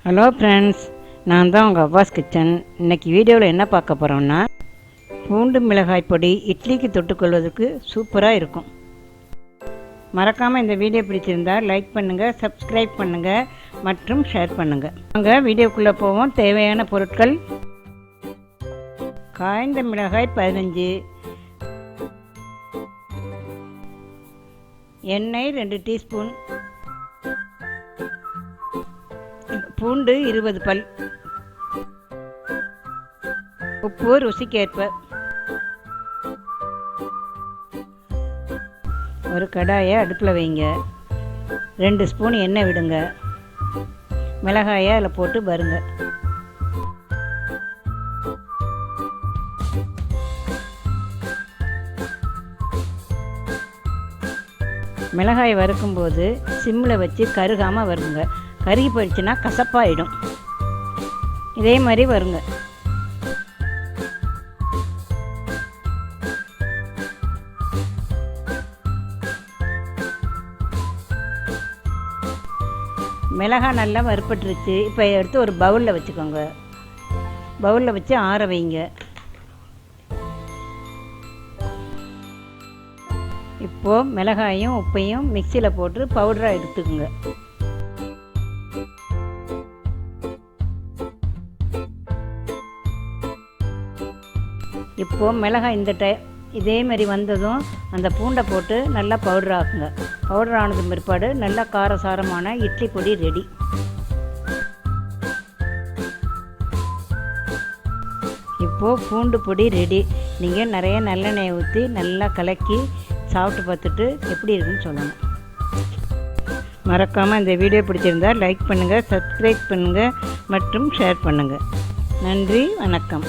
Hello friends, நான் தான் உங்கள் அவ்வாஸ் கிச்சன். இன்றைக்கி வீடியோவில் என்ன பார்க்க போகிறோம்னா, பூண்டு மிளகாய் பொடி இட்லிக்கு தொட்டுக்கொள்வதற்கு சூப்பராக இருக்கும். மறக்காமல் இந்த வீடியோ பிடிச்சிருந்தால் லைக் பண்ணுங்கள், சப்ஸ்கிரைப் பண்ணுங்கள் மற்றும் ஷேர் பண்ணுங்கள். வாங்க வீடியோக்குள்ளே போவோம். தேவையான பொருட்கள்: காய்ந்த மிளகாய் 15, எண்ணெய் 2 டீஸ்பூன், பூண்டு 20 பல், உப்பு ருசிக்கேற்ப. ஒரு கடாயை அடுப்பில் வைங்க. 2 ஸ்பூன் எண்ணெய் விடுங்க. மிளகாயை அதில் போட்டு வறுங்க. மிளகாய் வறுக்கும்போது சிம்மில் வச்சு கருகாமல் வருங்க. கருகி போயிடுச்சுன்னா கசப்பாயிடும். இதே மாதிரி வருங்க. மிளகாய் நல்லா வறுப்பட்டுருச்சு. இப்போ எடுத்து ஒரு பவுலில் வச்சுக்கோங்க. பவுலில் வச்சு ஆற வைங்க. இப்போது மிளகாயும் உப்பையும் மிக்சியில் போட்டு பவுடராக எடுத்துக்கோங்க. இப்போது மிளகாய் இதே மாதிரி வந்ததும் அந்த பூண்டை போட்டு நல்லா பவுடர் ஆக்குங்க. பவுடர் ஆனது பிற்பாடு நல்லா காரசாரமான இட்லி பொடி ரெடி. இப்போது பூண்டு பொடி ரெடி. நீங்கள் நிறைய நல்லெண்ணெயை ஊற்றி நல்லா கலக்கி சாப்பிட்டு பார்த்துட்டு எப்படி இருக்குன்னு சொல்லணும். மறக்காமல் இந்த வீடியோ பிடிச்சிருந்தால் லைக் பண்ணுங்கள், சப்ஸ்கிரைப் பண்ணுங்கள் மற்றும் ஷேர் பண்ணுங்கள். நன்றி, வணக்கம்.